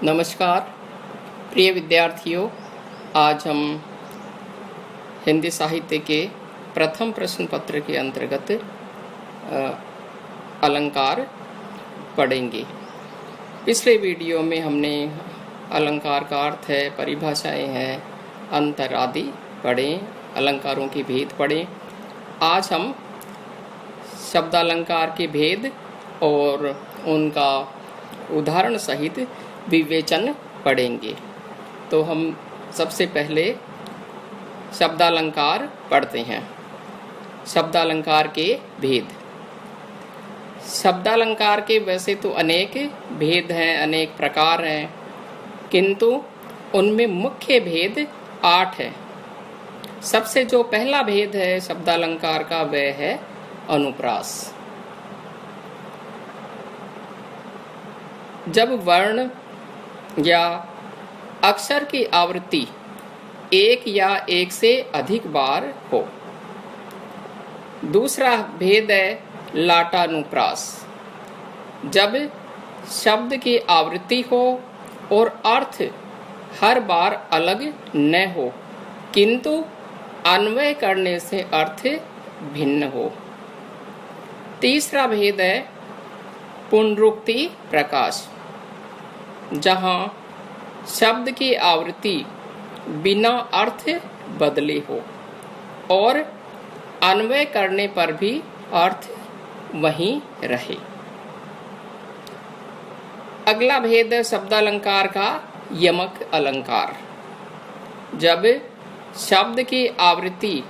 नमस्कार प्रिय विद्यार्थियों, आज हम हिंदी साहित्य के प्रथम प्रश्न पत्र के अंतर्गत अलंकार पढ़ेंगे। पिछले वीडियो में हमने अलंकार का अर्थ है, परिभाषाएं हैं, अंतर आदि पढ़े, अलंकारों के भेद पढ़े। आज हम शब्दालंकार के भेद और उनका उदाहरण सहित विवेचन पढ़ेंगे। तो हम सबसे पहले शब्दालंकार पढ़ते हैं। शब्दालंकार के भेद। शब्दालंकार के वैसे तो अनेक भेद हैं, अनेक प्रकार हैं, किंतु उनमें मुख्य भेद 8 है। सबसे जो पहला भेद है शब्दालंकार का वह है अनुप्रास। जब वर्ण या अक्षर की आवृत्ति एक या एक से अधिक बार हो। दूसरा भेद है लाटानुप्रास। जब शब्द की आवृत्ति हो और अर्थ हर बार अलग न हो, किंतु अन्वय करने से अर्थ भिन्न हो। तीसरा भेद है पुनरुक्ति प्रकाश, जहाँ शब्द की आवृत्ति बिना अर्थ बदले हो और अन्वय करने पर भी अर्थ वहीं रहे। अगला भेद है शब्दालंकार का यमक अलंकार। जब शब्द की आवृत्ति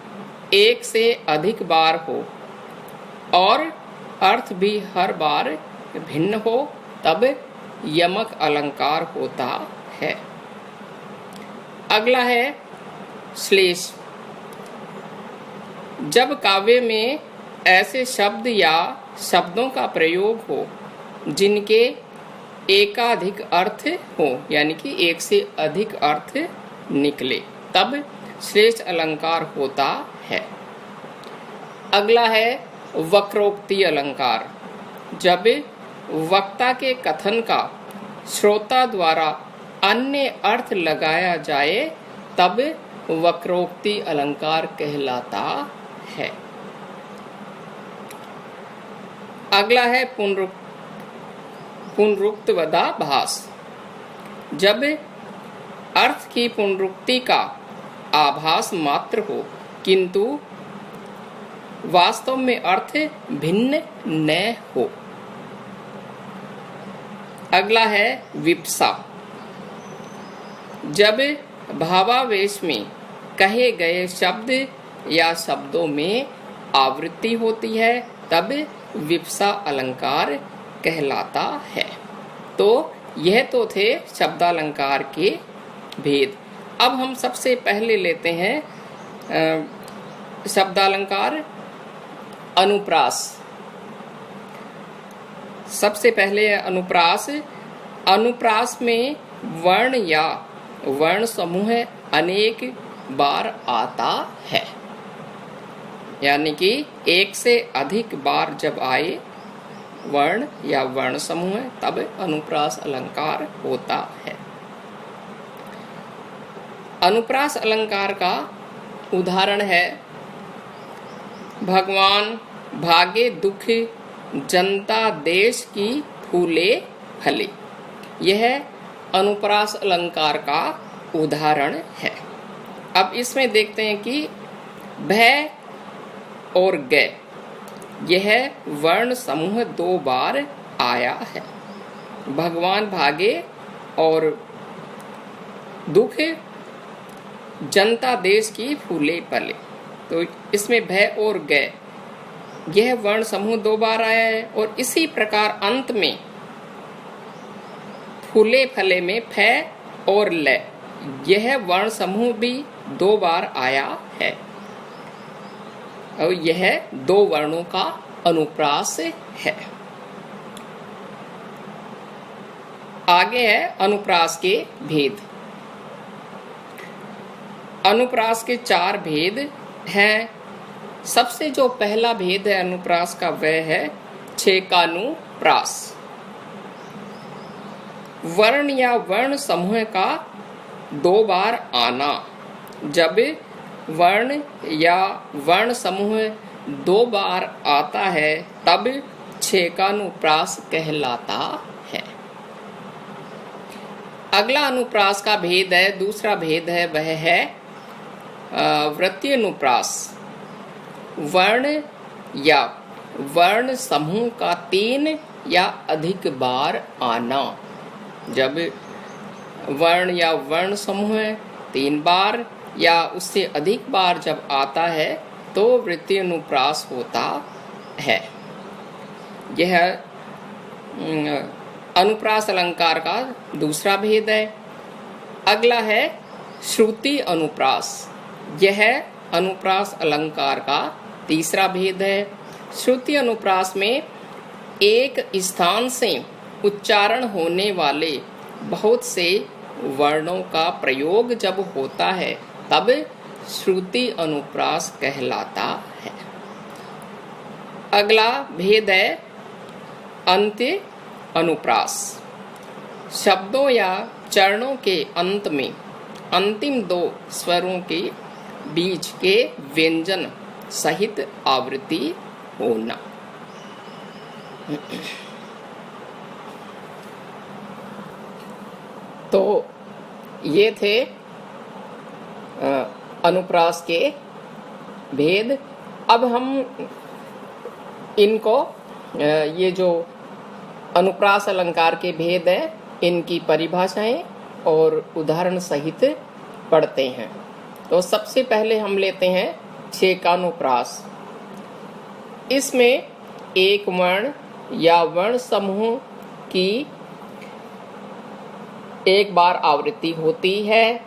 एक से अधिक बार हो और अर्थ भी हर बार भिन्न हो, तब यमक अलंकार होता है। अगला है श्लेष। जब काव्य में ऐसे शब्द या शब्दों का प्रयोग हो जिनके एकाधिक अर्थ हो, यानी कि एक से अधिक अर्थ निकले, तब श्लेष अलंकार होता है। अगला है वक्रोक्ति अलंकार। जब वक्ता के कथन का श्रोता द्वारा अन्य अर्थ लगाया जाए, तब वक्रोक्ति अलंकार कहलाता है। अगला है पुनरुक्तवदाभास। जब अर्थ की पुनरुक्ति का आभास मात्र हो, किंतु वास्तव में अर्थ भिन्न न हो। अगला है विप्सा। जब भावावेश में कहे गए शब्द या शब्दों में आवृत्ति होती है, तब विप्सा अलंकार कहलाता है। तो यह तो थे शब्दालंकार के भेद। अब हम सबसे पहले लेते हैं शब्दालंकार अनुप्रास। सबसे पहले अनुप्रास। अनुप्रास में वर्ण या वर्ण समूह अनेक बार आता है, यानी कि एक से अधिक बार जब आए वर्ण या वर्ण समूह, तब अनुप्रास अलंकार होता है। अनुप्रास अलंकार का उदाहरण है भगवान भागे दुख जनता देश की फूले फले। यह अनुप्रास अलंकार का उदाहरण है। अब इसमें देखते हैं कि भय और ग, यह वर्ण समूह 2 बार आया है। भगवान भागे और दुख जनता देश की फूले फले। तो इसमें भय और ग, यह वर्ण समूह 2 बार आया है। और इसी प्रकार अंत में फूले फले में फ और ल, यह वर्ण समूह भी 2 बार आया है। और यह 2 वर्णों का अनुप्रास है। आगे है अनुप्रास के भेद। अनुप्रास के 4 भेद हैं। सबसे जो पहला भेद है अनुप्रास का, वह है छेकानुप्रास। वर्ण या वर्ण समूह का 2 बार आना। जब वर्ण या वर्ण समूह 2 बार आता है तब छेकानुप्रास कहलाता है। अगला अनुप्रास का भेद है, दूसरा भेद है, वह है वृत्तीय अनुप्रास। वर्ण या वर्ण समूह का 3 या अधिक बार आना। जब वर्ण या वर्ण समूह 3 बार या उससे अधिक बार जब आता है तो वृत्तीय अनुप्रास होता है। यह अनुप्रास अलंकार का दूसरा भेद है। अगला है श्रुति अनुप्रास। यह अनुप्रास अलंकार का तीसरा भेद है। श्रुति अनुप्रास में एक स्थान से उच्चारण होने वाले बहुत से वर्णों का प्रयोग जब होता है तब श्रुति अनुप्रास कहलाता है। अगला भेद है अंत्य अनुप्रास। शब्दों या चरणों के अंत में अंतिम 2 स्वरों के बीच के व्यंजन सहित आवृत्ति होना। तो ये थे अनुप्रास के भेद। अब हम इनको ये जो अनुप्रास अलंकार के भेद हैं इनकी परिभाषाएं और उदाहरण सहित पढ़ते हैं। तो सबसे पहले हम लेते हैं छेकानुप्रास। इसमें एक वर्ण या वर्ण समूह की एक बार आवृत्ति होती है।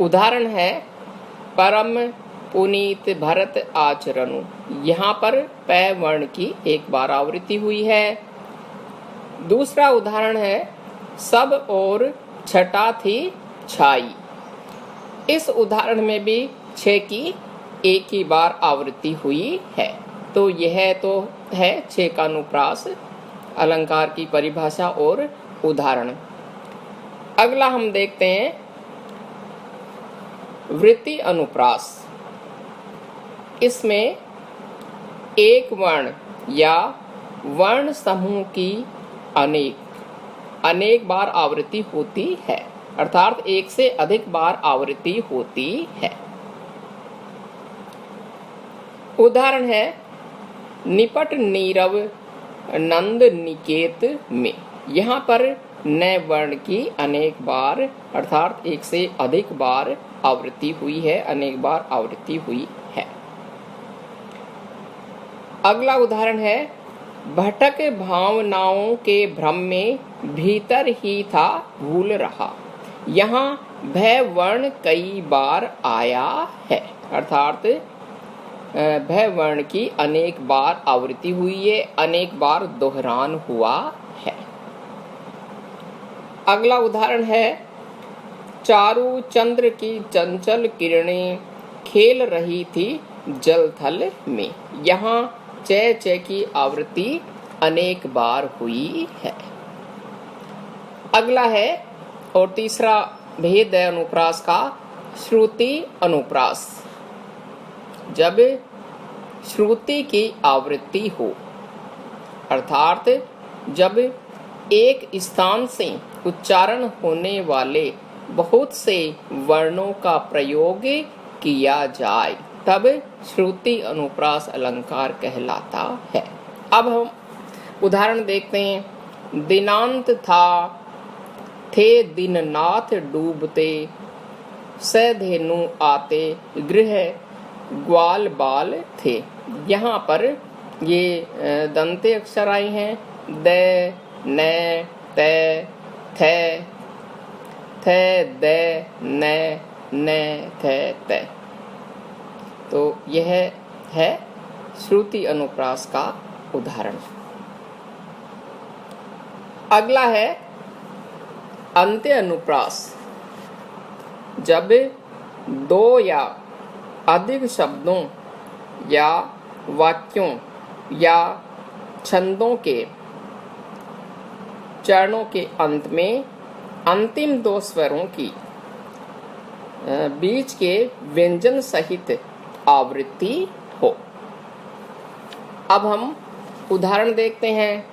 उदाहरण है परम पुनीत भरत आचरणु। यहाँ पर पै वर्ण की एक बार आवृत्ति हुई है। दूसरा उदाहरण है सब और छटा थी छाई। इस उदाहरण में भी 6 की एक ही बार आवृत्ति हुई है। तो यह तो है छेकानुप्रास अलंकार की परिभाषा और उदाहरण। अगला हम देखते हैं वृत्तीय अनुप्रास। इसमें एक वर्ण या वर्ण समूह की अनेक बार आवृत्ति होती है, अर्थात एक से अधिक बार आवृत्ति होती है। उदाहरण है निपट नीरव नंद निकेत में। यहाँ पर न वर्ण की अनेक बार अर्थात एक से अधिक बार आवृत्ति हुई है, अनेक बार आवृत्ति हुई है। अगला उदाहरण है भटक भावनाओं के भ्रम में भीतर ही था भूल रहा। यहाँ भय वर्ण कई बार आया है, अर्थात भय वर्ण की अनेक बार आवृत्ति हुई है, अनेक बार दोहरान हुआ है। अगला उदाहरण है चारु चंद्र की चंचल किरणें खेल रही थी जल थल में। यहाँ च की आवृत्ति अनेक बार हुई है। अगला है और तीसरा भेद है अनुप्रास का श्रुति अनुप्रास। जब श्रुति की आवृत्ति हो, अर्थात जब एक स्थान से उच्चारण होने वाले बहुत से वर्णों का प्रयोग किया जाए तब श्रुति अनुप्रास अलंकार कहलाता है। अब हम उदाहरण देखते हैं। दिनांत था थे दीननाथ डूबते, सधेनु आते गृह ग्वाल बाल थे। यहाँ पर ये दंते अक्षर आए हैं द न त थ थ द न न थ त। तो यह है श्रुति अनुप्रास का उदाहरण। अगला है अंत्य अनुप्रास। जब 2 या अधिक शब्दों या वाक्यों या छंदों के चरणों के अंत में अंतिम दो स्वरों की बीच के व्यंजन सहित आवृत्ति हो। अब हम उदाहरण देखते हैं।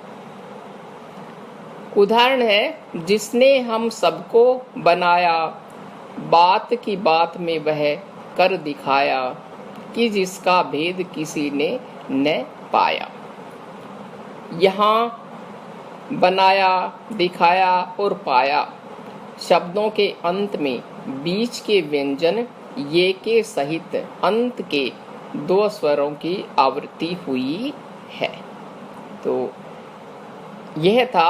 उदाहरण है, जिसने हम सबको बनाया, बात की बात में वह कर दिखाया, कि जिसका भेद किसी ने न पाया। यहाँ बनाया, दिखाया और पाया शब्दों के अंत में बीच के व्यंजन ये के सहित अंत के दो स्वरों की आवृत्ति हुई है। तो यह था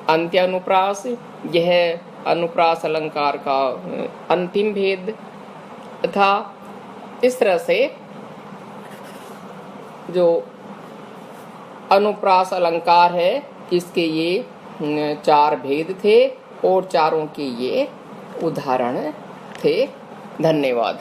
अंत्यानुप्रास। यह अनुप्रास अलंकार का अंतिम भेद था। इस तरह से जो अनुप्रास अलंकार है, इसके ये 4 भेद थे और चारों के ये उदाहरण थे। धन्यवाद।